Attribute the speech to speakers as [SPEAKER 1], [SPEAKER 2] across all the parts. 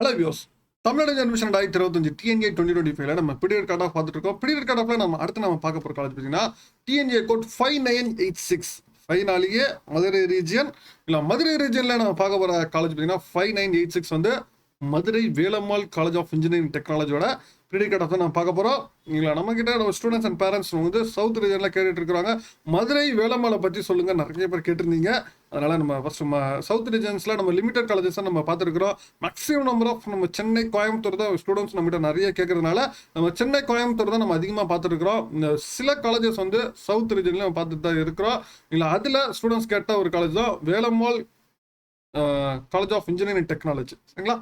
[SPEAKER 1] Hello views. Tamil Nadu admission 2025 DNA 2025 நம்ம period cut of பார்த்துட்டு இருக்கோம். பீரியட் கட் ஆஃப்ல நம்ம பார்க்க போகிற காலேஜ் பார்த்தீங்கன்னா டிஎன்ஏ கோட் 5986. ஃபைனாலேயே மதுரை ரீஜியன் இல்லை மதுரை ரீஜியனில் நம்ம பார்க்க போகிற காலேஜ் பார்த்தீங்கன்னா 5986 வந்து Madurai Velammal college of engineering டெக்னாலஜியோட பீரியட் கட் ஆஃப் தான் நம்ம பார்க்க போகிறோம். இல்லை நம்மக்கிட்ட ஸ்டூடெண்ட்ஸ் அண்ட் பேரண்ட்ஸ் வந்து சவுத் ரீஜனில் கேட்டுட்டு இருக்கிறாங்க. மதுரை வேலம்மாளை பற்றி சொல்லுங்கள், நிறைய பேர் கேட்டிருந்தீங்க. அதனால் நம்ம ஃபர்ஸ்ட் சவுத் ரீஜன்ஸில் நம்ம லிமிடெட் காலேஜஸ் நம்ம பார்த்துருக்குறோம். மேக்ஸிமம் நம்பர் ஆஃப் நம்ம சென்னை கோயம்புத்தூர் தான் ஸ்டூடெண்ட்ஸ் நம்மகிட்ட நிறைய கேட்கறதுனால நம்ம சென்னை கோயம்புத்தூர் தான் நம்ம அதிகமாக பார்த்துருக்குறோம். இந்த சில காலேஜஸ் வந்து சவுத் ரீஜன்ல நம்ம பார்த்துட்டு தான் இருக்கிறோம். இல்லை அதில் ஸ்டூடெண்ட்ஸ் கேட்ட ஒரு காலேஜ் தான் Velammal college of engineering technology. சரிங்களா?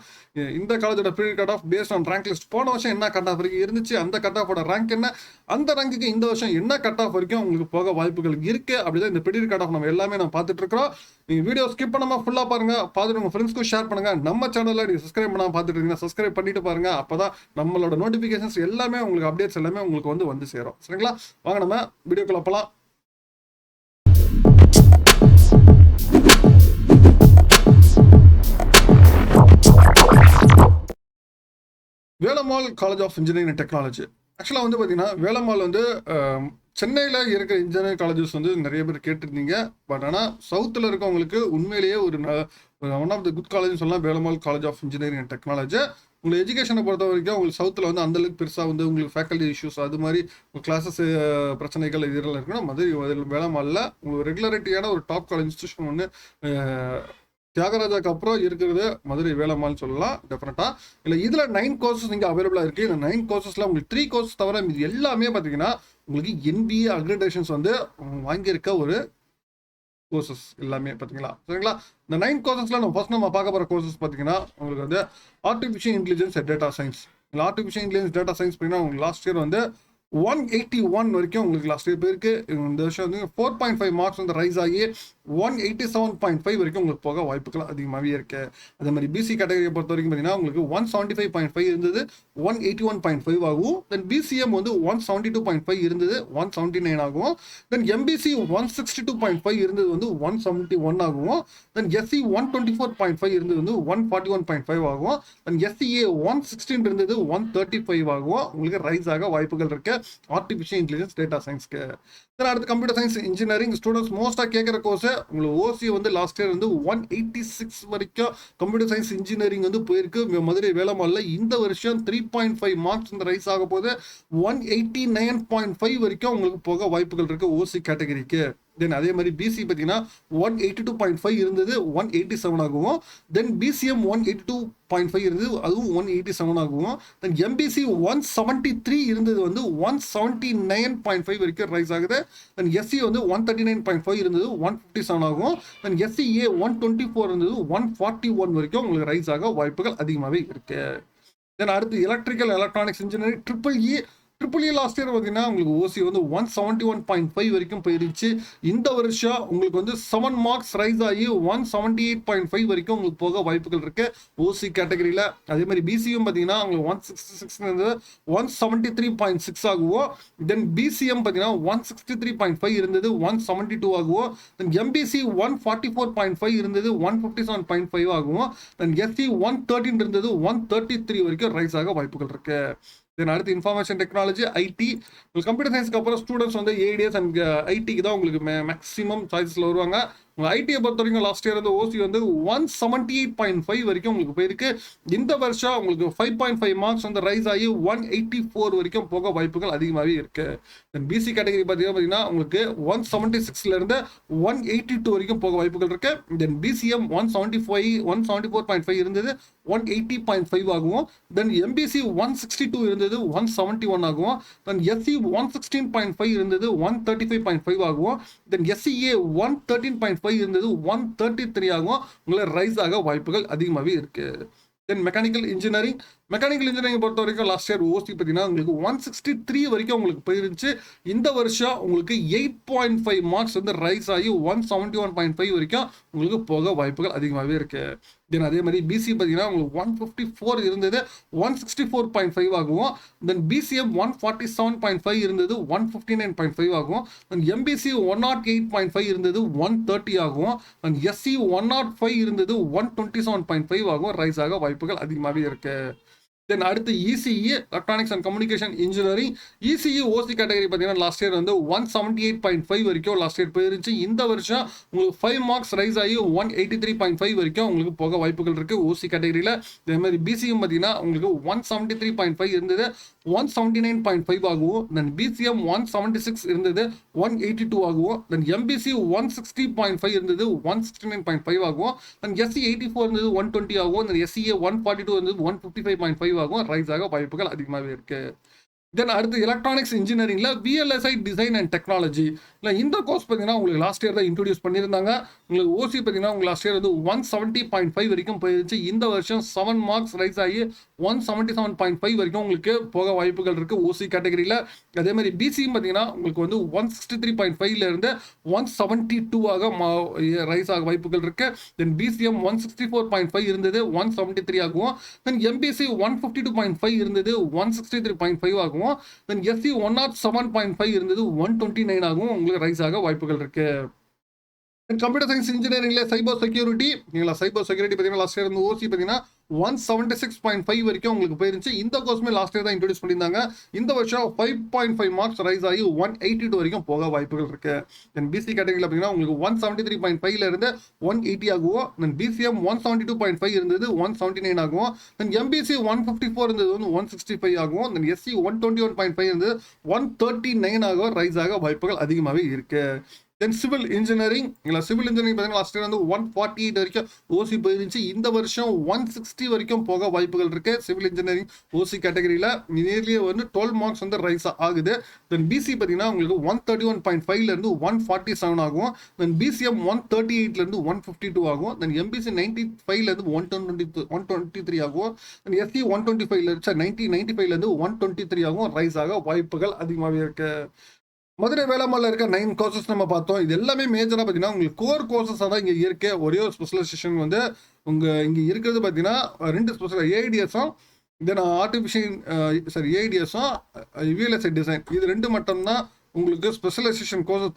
[SPEAKER 1] இந்த காலேஜோட period cut off based on rank list போன வருஷம் என்ன கட் ஆஃப் வரைக்கும் இருந்துச்சு, அந்த கட் ஆஃபோட ரேங்க் என்ன, அந்த ரேங்க்குக்கு இந்த வருஷம் என்ன கட் ஆஃப் வரைக்கும் உங்களுக்கு போக வாய்ப்புகள் இருக்கு. அப்படிதான் இந்த பீரியட் கட் ஆஃப் நம்ம எல்லாமே நம்ம பார்த்துட்டு இருக்கிறோம். நீங்க வீடியோ ஸ்கிப் பண்ணாம ஃபுல்லா பாருங்க, பார்த்துட்டு உங்க ஃப்ரெண்ட்ஸ்க்கும் ஷேர் பண்ணுங்க. நம்ம சேனல்ல நீங்க சப்ஸ்கிரைப் பண்ணாம பார்த்துட்டு இருக்கீங்கன்னா சப்ஸ்கிரைப் பண்ணிட்டு பாருங்க. அப்பதான் நம்மளோட நோட்டிபிகேஷன்ஸ் எல்லாமே உங்களுக்கு அப்டேட்ஸ் எல்லாமே உங்களுக்கு வந்து சேரும். சரிங்களா? வாங்க நம்ம வீடியோக்குள்ள போலாம். Velammal college of engineering and technology ஆக்சுவலாக வந்து பார்த்தீங்கன்னா வேலம்மாள் வந்து சென்னையில் இருக்கிற இன்ஜினியரிங் காலேஜஸ் வந்து நிறைய பேர் கேட்டிருந்தீங்க. பட் ஆனால் சவுத்தில் இருக்கவங்களுக்கு உண்மையிலேயே ஒரு ஒன் ஆஃப் த குட் காலேஜ்னு சொல்லலாம் Velammal college of engineering and technology. உங்களுக்கு எஜுகேஷனை பொறுத்த வரைக்கும் உங்களுக்கு சவுத்தில் வந்து அந்தளவுக்கு பெருசாக வந்து உங்களுக்கு ஃபேக்கல்ட்டி இஷ்யூஸ் அது மாதிரி கிளாஸஸ் பிரச்சனைகள் இதெல்லாம் இருக்குன்னா மதுரை வேலம்மாளில் உங்களுக்கு ரெகுலரிட்டியான ஒரு டாப் காலேஜ் இன்ஸ்டியூஷன் ஒன்று தியாகராஜாக்கு அப்புறம் இருக்கிறது மதுரை வேலம்மாள்னு சொல்லலாம் டெஃபினட்டா. இல்லை இதில் 9 கோர்சஸ் இங்கே அவைலபிளாக இருக்குது. இந்த 9 கோர்சஸில் உங்களுக்கு 3 கோர்சஸ் தவிர இது எல்லாமே பார்த்தீங்கன்னா உங்களுக்கு NBA அக்ரிடேஷன்ஸ் வந்து வாங்கியிருக்க ஒரு கோர்சஸ் எல்லாமே பார்த்தீங்களா. சரிங்களா? இந்த 9 கோர்சஸில் நம்ம பார்க்க போகிற கோர்சஸ் பார்த்தீங்கன்னா உங்களுக்கு வந்து ஆர்டிஃபிஷியல் இன்டெலிஜென்ஸ் டேட்டா சயின்ஸ். இல்லை ஆர்டிஃபிஷியல் இன்டெலிஜென்ஸ் டேட்டா சயின்ஸ் பார்த்தீங்கன்னா உங்களுக்கு லாஸ்ட் இயர் வந்து 181 வரைக்கும் உங்களுக்கு லாஸ்ட் இயர் போயிருக்கு. இந்த வருஷம் வந்து 4.5 மார்க்ஸ் வந்து ரைஸ் ஆகி 187.5 வரைக்கும் உங்களுக்கு போக வாய்ப்புகள் அதிகமாகவே இருக்கு. அதே மாதிரி பிசி கேட்டகரியை பொறுத்த வரைக்கும் பார்த்தீங்கன்னா உங்களுக்கு 175.5 இருந்தது 181.5 ஆகும். தென் பிசிஎம் வந்து 172.5 இருந்தது 179 ஆகும். தென் எம்பிசி 162.5 இருந்தது வந்து 171 ஆகும். தென் எஸ்சி 124.5 இருந்தது வந்து 141.5 ஆகும். தென் எஸ்சிஏ 116 இருந்தது 135 ஆகும். உங்களுக்கு ரைஸ் ஆக வாய்ப்புகள் இருக்கு ஆர்டிஃபிஷியல் இன்டெலிஜென்ஸ் டேட்டா சயின்ஸ்க்கு. தென் அடுத்து கம்ப்யூட்டர் சயின்ஸ் இன்ஜினியரிங் ஸ்டூடெண்ட்ஸ் மோஸ்ட்டாக கேட்குற கோர்ஸ் உங்களுக்கு ஓசி வந்து லாஸ்ட் இயர் வந்து 186 வரைக்கும் கம்ப்யூட்டர் சயின்ஸ் இன்ஜினியரிங் வந்து போயிருக்கு மதுரை வேலம்மாளில். இந்த வருஷம் 3.5 மார்க்ஸ் வந்து ரைஸ் ஆக போது 189.5 வரைக்கும் உங்களுக்கு போக வாய்ப்புகள் இருக்கு ஓசி கேட்டகரிக்கு. தென் அதே மாதிரி பிசி பார்த்தீங்கன்னா 182.5 இருந்தது 187 ஆகும். தென் பிசிஎம் 182.5 இருந்தது அதுவும் 187 ஆகும். தென் எம்பிசி 173 இருந்தது வந்து 179.5 வரைக்கும் ரைஸ் ஆகுது. தென் எஸ்சி வந்து 139.5 இருந்தது 157 ஆகும். தென் எஸ்சிஏ 124 இருந்தது 141 வரைக்கும் உங்களுக்கு ரைஸ் ஆக வாய்ப்புகள் அதிகமாகவே இருக்கு. தென் அடுத்து electrical electronics engineering triple E last year பார்த்தீங்கன்னா உங்களுக்கு ஓசி வந்து 171.5 வரைக்கும் போயிருச்சு. இந்த வருஷம் உங்களுக்கு வந்து 7 மார்க்ஸ் ரைஸ் ஆகி 178.5 வரைக்கும் உங்களுக்கு போக வாய்ப்புகள் இருக்கு ஓசி கேட்டகரியில். அதே மாதிரி பிசிஎம் பார்த்தீங்கன்னா உங்களுக்கு 166 173.6 ஆகுவோம். தென் பிசிஎம் பார்த்தீங்கன்னா 163.5 இருந்தது 172 ஆகுவோம். தென் எம்பிசி 144.5 இருந்தது 157.5 ஆகுவோம். தென் எஸ்சி 113 இருந்தது 133 வரைக்கும் ரைஸ் ஆக வாய்ப்புகள் இருக்கு. தென் அடுத்து இன்ஃபர்மேஷன் டெக்னாலஜி ஐடி. கம்ப்யூட்டர் சயின்ஸ்க்கு அப்புறம் ஸ்டூடெண்ட்ஸ் வந்து ஏடிஎஸ் அண்ட் ஐடிக்கு தான் உங்களுக்கு மேக்ஸிமம் சாய்ஸில் வருவாங்க. ஐடியை பொறுத்த வரைக்கும் லாஸ்ட் இயர் வந்து ஓசி வந்து 178.5 வரைக்கும் உங்களுக்கு போயிருக்கு. இந்த வருஷம் உங்களுக்கு 5.5 மார்க்ஸ் வந்து ரைஸ் ஆகி 184 வரைக்கும் போக வாய்ப்புகள் அதிகமாகவே இருக்கு. தென் பிசி கேட்டகரி பார்த்தீங்கன்னா உங்களுக்கு 176 182 வரைக்கும் போக வாய்ப்புகள் இருக்கு. தென் பிசிஎம் 174.5 இருந்தது 180.5 ஆகும். தென் எம்பிசி 162 இருந்தது 171 ஆகும். தென் எஸ்சி 116.5 இருந்தது 135.5 ஆகும். தென் எஸ்சிஏ 113.5 இருந்தது 133 ஆகும். உங்களை ரைஸ் ஆக வாய்ப்புகள் அதிகமாகவே இருக்கு. தென் மெக்கானிக்கல் இன்ஜினியரிங் மெக்கானிக்கல் இன்ஜினியரிங் பொறுத்த வரைக்கும் லாஸ்ட் இயர் ஓசி பார்த்தீங்கன்னா உங்களுக்கு 163 வரைக்கும் உங்களுக்கு போயிருந்துச்சு. இந்த வருஷம் உங்களுக்கு 8.5 மார்க்ஸ் வந்து ரைஸ் ஆகி 171.5 வரைக்கும் உங்களுக்கு போக வாய்ப்புகள் அதிகமாகவே இருக்கு. தென் அதே மாதிரி பிசி பார்த்தீங்கன்னா உங்களுக்கு 154 இருந்தது 164.5 ஆகும். தென் பிசிஎம் 147.5 இருந்தது 159.5 ஆகும். தென் எம்பிசி 108.5 இருந்தது 130 ஆகும். தென் எஸ்சி 105 இருந்தது 127.5 ஆகும். ரைஸ் ஆக வாய்ப்புகள் அதிகமாகவே இருக்கு. தென் அடுத்து ECE electronics and communication engineering. ECE OC category பார்த்தீங்கன்னா லாஸ்ட் இயர் வந்து 178.5 வரைக்கும் லாஸ்ட் இயர் போயிருந்துச்சு. இந்த வருஷம் உங்களுக்கு 5 மார்க்ஸ் ரைஸ் ஆகி 183.5 வரைக்கும் உங்களுக்கு போக வாய்ப்புகள் இருக்குது ஓசி கேட்டகரியில். இதே மாதிரி பிசிஎம் பார்த்தீங்கன்னா உங்களுக்கு 173.5 இருந்தது 179.5 ஆகும். தென் பிசிஎம் 176 இருந்தது 182 ஆகும். தென் எம்பிசி 160.5 இருந்தது 169.5 ஆகும். தென் எஸ்சி 84 இருந்தது 120 ஆகும். தென் எஸ்சிஏ 142 இருந்தது 155.5 ஆகும். ரைஸ் ஆக வாய்ப்புகள் அதிகமாகவே இருக்கு. தென் அடுத்து எலக்ட்ரானிக்ஸ் இன்ஜினியரிங்ல விஎல்எஸ்ஐ டிசைன் அண்ட் டெக்னாலஜி இல்லை இந்த கோர்ஸ் பார்த்தீங்கன்னா உங்களுக்கு லாஸ்ட் இயர் தான் இன்ட்ரோடியூஸ் பண்ணியிருந்தாங்க. உங்களுக்கு ஓசி பார்த்தீங்கன்னா உங்களுக்கு லாஸ்ட் இயர் வந்து 170.5 வரைக்கும் போயிருச்சு. இந்த வருஷம் 7 மார்க்ஸ் ரைஸ் ஆகி 177.5 வரைக்கும் உங்களுக்கு போக வாய்ப்புகள் இருக்குது ஓசி கேட்டகரியில். அதே மாதிரி பிசியும் பார்த்தீங்கன்னா உங்களுக்கு வந்து 163.5 இருந்து 172 ரைஸ் ஆக வாய்ப்புகள் இருக்குது. தென் பிசிஎம் 164.5 இருந்தது 173 ஆகும். தென் எம்பிசி 152.5 இருந்தது 163.5 ஆகும். தென் எஸ்சி 107.5 இருந்தது 129 ஆகும். உங்களுக்கு ரைஸ் ஆக வாய்ப்புகள் இருக்கு. கம்ப்யூட்டர் சயின்ஸ் இன்ஜினியரிங்ல சைபர் செக்யூரிட்டி பார்த்தீங்கன்னா லாஸ்ட் இயர் வந்து ஓசி பார்த்தீங்கன்னா 176.5 வரைக்கும் உங்களுக்கு போயிருந்துச்சு. இந்த கோர்ஸுமே லாஸ்ட் இயர் தான் இன்ட்ரோடியூஸ் பண்ணியிருந்தாங்க. இந்த வருஷம் 5.5 மார்க்ஸ் ரைஸ் ஆகி 182 வரைக்கும் போக வாய்ப்புகள் இருக்கு. தென் பிசி கேட்டகரியில் பார்த்தீங்கன்னா உங்களுக்கு 173.5 இருந்து 180 ஆகும். தென் பிசிஎம் 172.5 இருந்தது 179 ஆகும். தென் எம்பிசி 154 இருந்தது வந்து 165 ஆகும். தென் எஸ்சி 121.5 இருந்தது 139 ஆகும். ரைஸ் ஆக வாய்ப்புகள் அதிகமாகவே இருக்கு. தென் சிவில் இன்ஜினியரிங் பார்த்தீங்கன்னா லாஸ்ட் இயர் வந்து 148 வரைக்கும் ஓசி போயிருந்துச்சு. இந்த வருஷம் 160 வரைக்கும் போக வாய்ப்புகள் இருக்கு. சிவில் இன்ஜினியரிங் ஓசி கேட்டகரியில் நியர்லி வந்து 12 மார்க்ஸ் வந்து ரைஸ் ஆகுது. தென் பிசி பார்த்தீங்கன்னா உங்களுக்கு 131.5 இருந்து 147 ஆகும். தென் பிசிஎம் 138 இருந்து 152 ஆகும். தென் எம்பிசி 95 இருந்து 123 ஆகும். தென் எஸ்சி 95 இருந்து 123 ஆகும். ரைஸ் ஆக வாய்ப்புகள் அதிகமாகவே இருக்கு. மதுரை வேளாண்மையில் இருக்க 9 கோர்சஸ் நம்ம பார்த்தோம். இது எல்லாமே மேஜராக பார்த்தீங்கன்னா உங்களுக்கு கோர் கோர்சஸாக தான் இங்கே இருக்கு. ஒரே ஒரு ஸ்பெஷலைசேஷன் வந்து இங்கே இருக்கிறது பார்த்தீங்கன்னா 2 ஸ்பெஷல் ஏஐடிஎஸும் தென் ஏஐடிஎஸும் விஎல்எஸ்ஐ டிசைன் இது 2 மட்டும்தான் உங்களுக்கு ஸ்பெஷலைசேஷன் கோர்ஸ்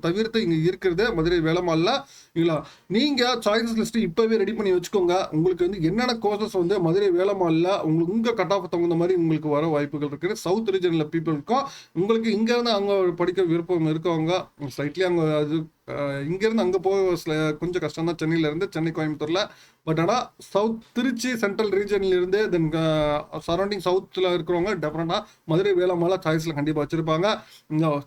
[SPEAKER 1] தவிர்த்து இங்கே இருக்கிறது மதுரை வேலைமாலில். இல்லைங்களா, நீங்கள் சாய்ஸஸ் லிஸ்ட்டு இப்போவே ரெடி பண்ணி வச்சுக்கோங்க. உங்களுக்கு வந்து என்னென்ன கோர்சஸ் வந்து மதுரை வேலைமாலில் உங்கள் கட் ஆஃப் தகுந்த மாதிரி உங்களுக்கு வர வாய்ப்புகள் இருக்குது. சவுத் ரீஜனில் பீப்புளுக்கும் உங்களுக்கு இங்கேருந்து அங்கே படிக்க விருப்பம் இருக்கவங்க சைட்லேயே அங்கே அது இங்கேருந்து அங்கே போக கொஞ்சம் கஷ்டம் தான் சென்னையிலேருந்து சென்னை கோயம்புத்தூரில். பட் ஆனால் சவுத் திருச்சி சென்ட்ரல் ரீஜன்லேருந்து தென் சரௌண்டிங் சவுத்தில் இருக்கிறவங்க டெஃபினட்டாக மதுரை வேலைமாலை சாய்ஸில் கண்டிப்பாக வச்சுருப்பாங்க.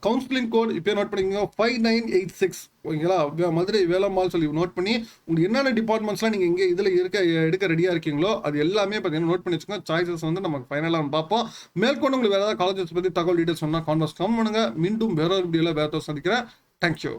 [SPEAKER 1] கவுன்சிலிங் கோட் இப்போ நோட் பண்ணிக்கோங்க 5986 ஓகேங்களா. மதுரை வேலைமால் சொல்லி நோட் பண்ணி உங்களுக்கு என்னென்ன டிபார்ட்மெண்ட்ஸ்லாம் நீங்கள் இங்கே இதில் எடுக்க ரெடியாக இருக்கீங்களோ அது எல்லாமே பார்த்தீங்கன்னா நோட் பண்ணி வச்சுக்கோங்க. சாய்ஸஸ் வந்து நமக்கு ஃபைனலாக பார்ப்போம். மேற்கொண்டு உங்களுக்கு வேறு ஏதாவது காலேஜஸ் பற்றி தகவல் டீட்டெயில்ஸ் சொன்னால் கான்வர்ஸ் கம் பண்ணுங்கள். மீண்டும் வேற ஒரு வீடியோவில் வேறு சந்திக்கிறேன். தேங்க்யூ.